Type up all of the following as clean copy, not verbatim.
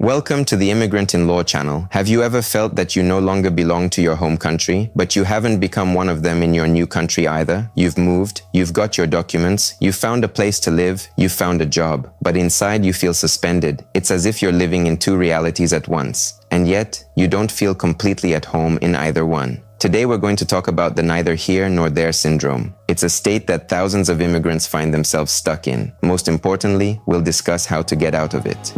Welcome to the Immigrant in Law channel. Have you ever felt that you no longer belong to your home country, but you haven't become one of them in your new country either? You've moved, you've got your documents, you've found a place to live, you've found a job, but inside you feel suspended. It's as if you're living in two realities at once, and yet you don't feel completely at home in either one. Today we're going to talk about the neither here nor there syndrome. It's a state that thousands of immigrants find themselves stuck in. Most importantly, we'll discuss how to get out of it.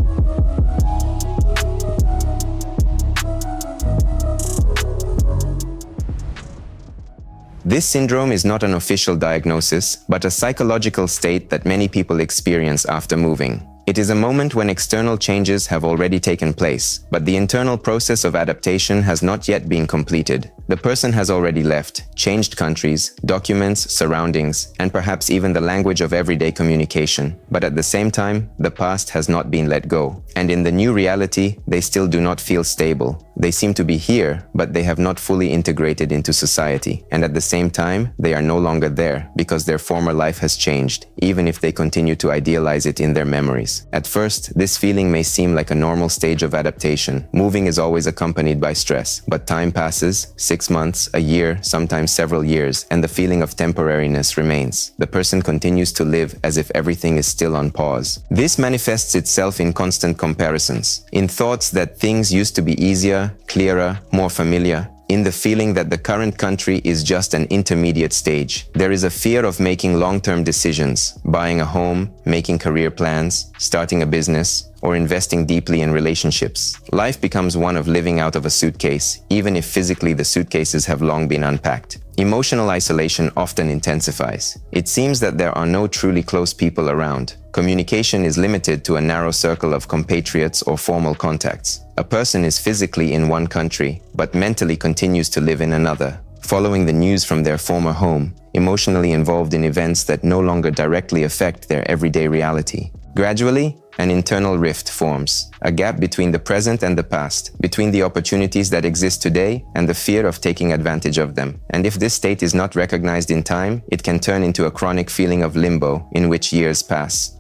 This syndrome is not an official diagnosis, but a psychological state that many people experience after moving. It is a moment when external changes have already taken place, but the internal process of adaptation has not yet been completed. The person has already left, changed countries, documents, surroundings, and perhaps even the language of everyday communication. But at the same time, the past has not been let go. And in the new reality, they still do not feel stable. They seem to be here, but they have not fully integrated into society. And at the same time, they are no longer there because their former life has changed, even if they continue to idealize it in their memories. At first, this feeling may seem like a normal stage of adaptation. Moving is always accompanied by stress, but time passes, 6 months, a year, sometimes several years, and the feeling of temporariness remains. The person continues to live as if everything is still on pause. This manifests itself in constant comparisons, in thoughts that things used to be easier, clearer, more familiar, in the feeling that the current country is just an intermediate stage. There is a fear of making long-term decisions, buying a home, making career plans, starting a business, or investing deeply in relationships. Life becomes one of living out of a suitcase, even if physically the suitcases have long been unpacked. Emotional isolation often intensifies. It seems that there are no truly close people around. Communication is limited to a narrow circle of compatriots or formal contacts. A person is physically in one country, but mentally continues to live in another, following the news from their former home, emotionally involved in events that no longer directly affect their everyday reality. Gradually, an internal rift forms, a gap between the present and the past, between the opportunities that exist today and the fear of taking advantage of them. And if this state is not recognized in time, it can turn into a chronic feeling of limbo in which years pass.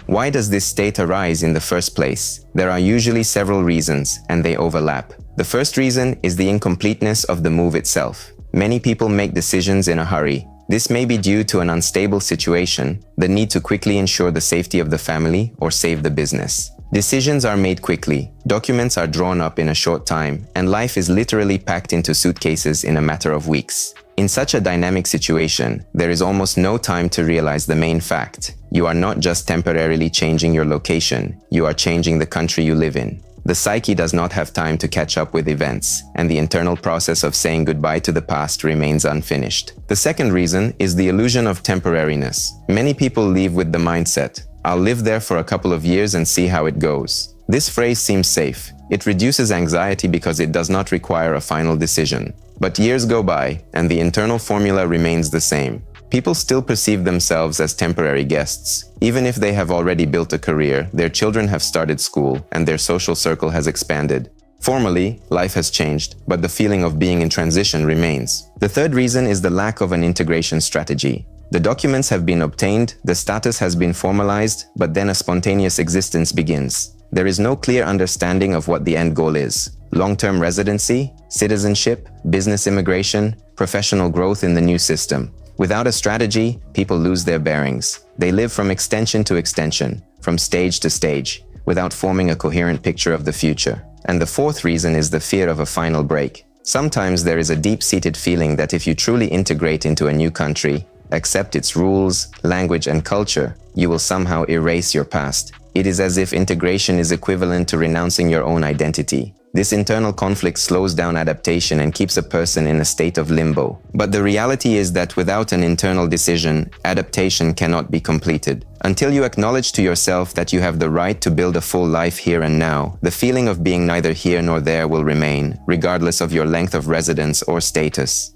Why does this state arise in the first place? There are usually several reasons, and they overlap. The first reason is the incompleteness of the move itself. Many people make decisions in a hurry. This may be due to an unstable situation, the need to quickly ensure the safety of the family or save the business. Decisions are made quickly, documents are drawn up in a short time, and life is literally packed into suitcases in a matter of weeks. In such a dynamic situation, there is almost no time to realize the main fact. You are not just temporarily changing your location, you are changing the country you live in. The psyche does not have time to catch up with events, and the internal process of saying goodbye to the past remains unfinished. The second reason is the illusion of temporariness. Many people leave with the mindset, "I'll live there for a couple of years and see how it goes." This phrase seems safe. It reduces anxiety because it does not require a final decision. But years go by, and the internal formula remains the same. People still perceive themselves as temporary guests. Even if they have already built a career, their children have started school, and their social circle has expanded. Formally, life has changed, but the feeling of being in transition remains. The third reason is the lack of an integration strategy. The documents have been obtained, the status has been formalized, but then a spontaneous existence begins. There is no clear understanding of what the end goal is. Long-term residency, citizenship, business immigration, professional growth in the new system. Without a strategy, people lose their bearings. They live from extension to extension, from stage to stage, without forming a coherent picture of the future. And the fourth reason is the fear of a final break. Sometimes there is a deep-seated feeling that if you truly integrate into a new country, accept its rules, language, and culture, you will somehow erase your past. It is as if integration is equivalent to renouncing your own identity. This internal conflict slows down adaptation and keeps a person in a state of limbo. But the reality is that without an internal decision, adaptation cannot be completed. Until you acknowledge to yourself that you have the right to build a full life here and now, the feeling of being neither here nor there will remain, regardless of your length of residence or status.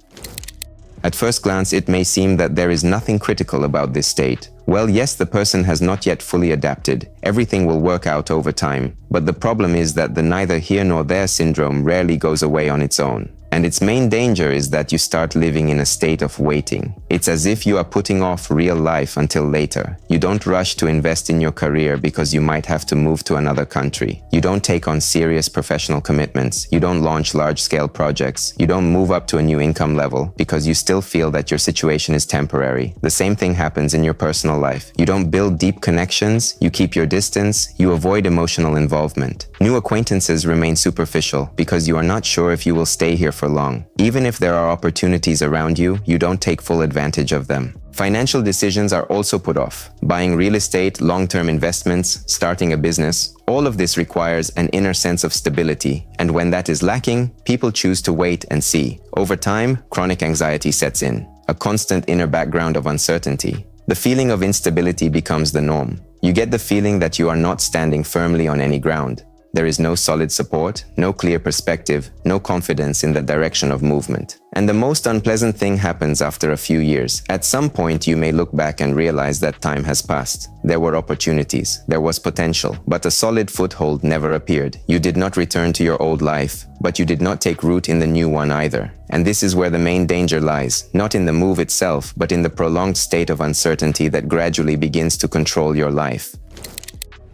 At first glance, it may seem that there is nothing critical about this state. Well, yes, the person has not yet fully adapted. Everything will work out over time. But the problem is that the neither here nor there syndrome rarely goes away on its own. And its main danger is that you start living in a state of waiting. It's as if you are putting off real life until later. You don't rush to invest in your career because you might have to move to another country. You don't take on serious professional commitments. You don't launch large-scale projects. You don't move up to a new income level because you still feel that your situation is temporary. The same thing happens in your personal life. You don't build deep connections. You keep your distance. You avoid emotional involvement. New acquaintances remain superficial because you are not sure if you will stay here for long. Even if there are opportunities around you, you don't take full advantage of them. Financial decisions are also put off. Buying real estate, long-term investments, starting a business, all of this requires an inner sense of stability. And when that is lacking, people choose to wait and see. Over time, chronic anxiety sets in, a constant inner background of uncertainty. The feeling of instability becomes the norm. You get the feeling that you are not standing firmly on any ground. There is no solid support, no clear perspective, no confidence in the direction of movement. And the most unpleasant thing happens after a few years. At some point, you may look back and realize that time has passed. There were opportunities, there was potential, but a solid foothold never appeared. You did not return to your old life, but you did not take root in the new one either. And this is where the main danger lies, not in the move itself, but in the prolonged state of uncertainty that gradually begins to control your life.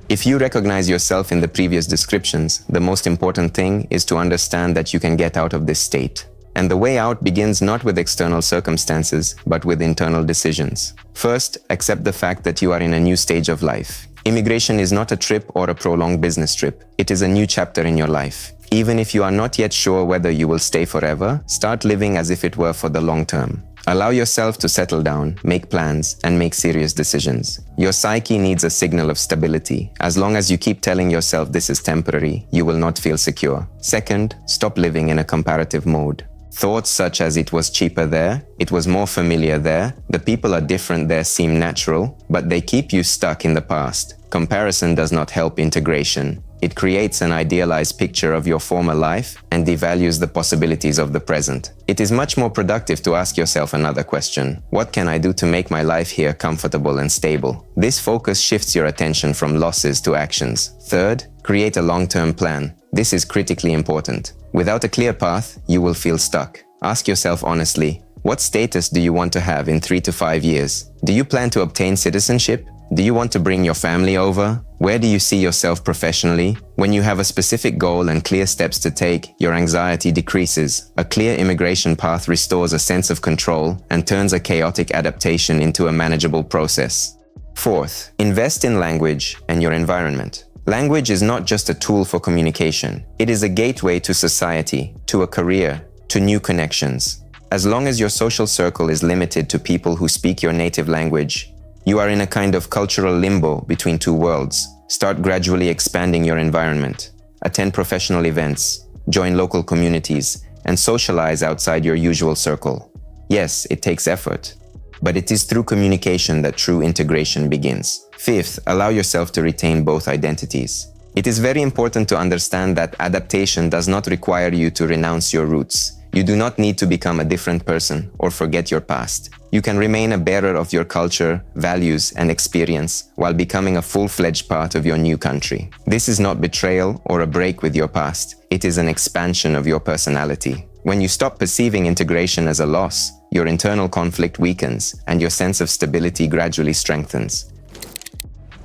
If you recognize yourself in the previous descriptions, the most important thing is to understand that you can get out of this state. And the way out begins not with external circumstances, but with internal decisions. First, accept the fact that you are in a new stage of life. Immigration is not a trip or a prolonged business trip. It is a new chapter in your life. Even if you are not yet sure whether you will stay forever, start living as if it were for the long term. Allow yourself to settle down, make plans, and make serious decisions. Your psyche needs a signal of stability. As long as you keep telling yourself this is temporary, you will not feel secure. Second, stop living in a comparative mode. Thoughts such as it was cheaper there, it was more familiar there, the people are different there seem natural, but they keep you stuck in the past. Comparison does not help integration. It creates an idealized picture of your former life and devalues the possibilities of the present. It is much more productive to ask yourself another question. What can I do to make my life here comfortable and stable? This focus shifts your attention from losses to actions. Third, create a long-term plan. This is critically important. Without a clear path, you will feel stuck. Ask yourself honestly, what status do you want to have in 3 to 5 years? Do you plan to obtain citizenship? Do you want to bring your family over? Where do you see yourself professionally? When you have a specific goal and clear steps to take, your anxiety decreases. A clear immigration path restores a sense of control and turns a chaotic adaptation into a manageable process. Fourth, invest in language and your environment. Language is not just a tool for communication. It is a gateway to society, to a career, to new connections. As long as your social circle is limited to people who speak your native language, you are in a kind of cultural limbo between two worlds. Start gradually expanding your environment. Attend professional events, join local communities, and socialize outside your usual circle. Yes, it takes effort, but it is through communication that true integration begins. Fifth, allow yourself to retain both identities. It is very important to understand that adaptation does not require you to renounce your roots. You do not need to become a different person or forget your past. You can remain a bearer of your culture, values, and experience while becoming a full-fledged part of your new country. This is not betrayal or a break with your past. It is an expansion of your personality. When you stop perceiving integration as a loss, your internal conflict weakens and your sense of stability gradually strengthens.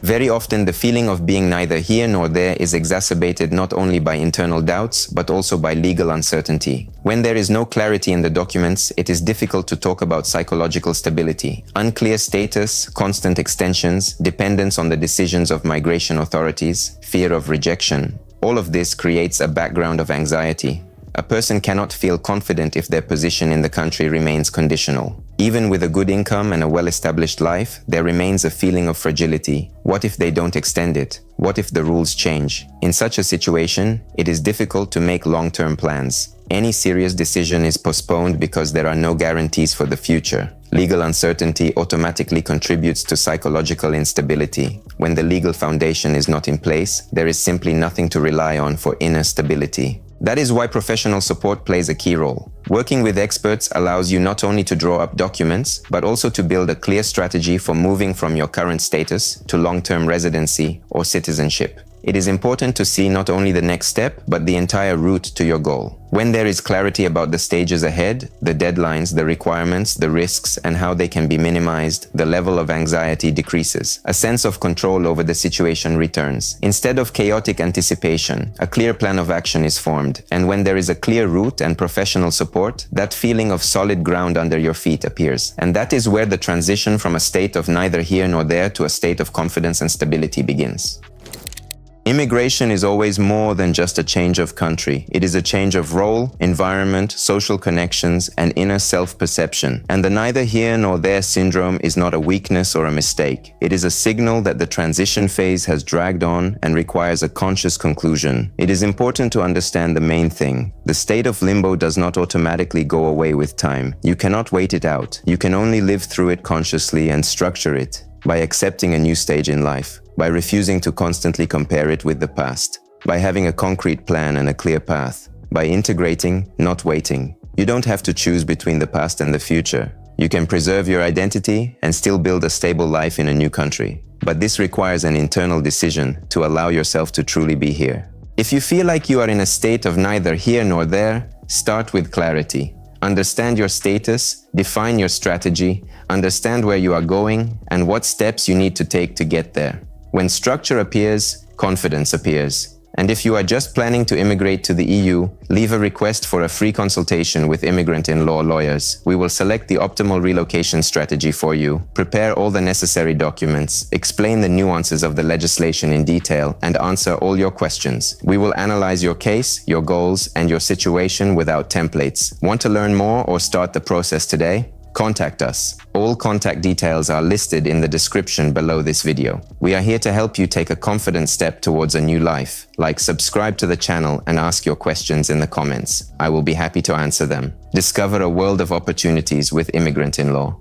Very often, the feeling of being neither here nor there is exacerbated not only by internal doubts, but also by legal uncertainty. When there is no clarity in the documents, it is difficult to talk about psychological stability. Unclear status, constant extensions, dependence on the decisions of migration authorities, fear of rejection. All of this creates a background of anxiety. A person cannot feel confident if their position in the country remains conditional. Even with a good income and a well-established life, there remains a feeling of fragility. What if they don't extend it? What if the rules change? In such a situation, it is difficult to make long-term plans. Any serious decision is postponed because there are no guarantees for the future. Legal uncertainty automatically contributes to psychological instability. When the legal foundation is not in place, there is simply nothing to rely on for inner stability. That is why professional support plays a key role. Working with experts allows you not only to draw up documents, but also to build a clear strategy for moving from your current status to long-term residency or citizenship. It is important to see not only the next step, but the entire route to your goal. When there is clarity about the stages ahead, the deadlines, the requirements, the risks, and how they can be minimized, the level of anxiety decreases. A sense of control over the situation returns. Instead of chaotic anticipation, a clear plan of action is formed, and when there is a clear route and professional support, that feeling of solid ground under your feet appears. And that is where the transition from a state of neither here nor there to a state of confidence and stability begins. Immigration is always more than just a change of country. It is a change of role, environment, social connections, and inner self-perception. And the neither here nor there syndrome is not a weakness or a mistake. It is a signal that the transition phase has dragged on and requires a conscious conclusion. It is important to understand the main thing. The state of limbo does not automatically go away with time. You cannot wait it out. You can only live through it consciously and structure it by accepting a new stage in life, by refusing to constantly compare it with the past, by having a concrete plan and a clear path, by integrating, not waiting. You don't have to choose between the past and the future. You can preserve your identity and still build a stable life in a new country. But this requires an internal decision to allow yourself to truly be here. If you feel like you are in a state of neither here nor there, start with clarity. Understand your status, define your strategy, understand where you are going, and what steps you need to take to get there. When structure appears, confidence appears. And if you are just planning to immigrate to the EU, leave a request for a free consultation with immigrant-in-law lawyers. We will select the optimal relocation strategy for you, prepare all the necessary documents, explain the nuances of the legislation in detail, and answer all your questions. We will analyze your case, your goals, and your situation without templates. Want to learn more or start the process today? Contact us. All contact details are listed in the description below this video. We are here to help you take a confident step towards a new life. Like, subscribe to the channel and ask your questions in the comments. I will be happy to answer them. Discover a world of opportunities with Immigrant-in-Law.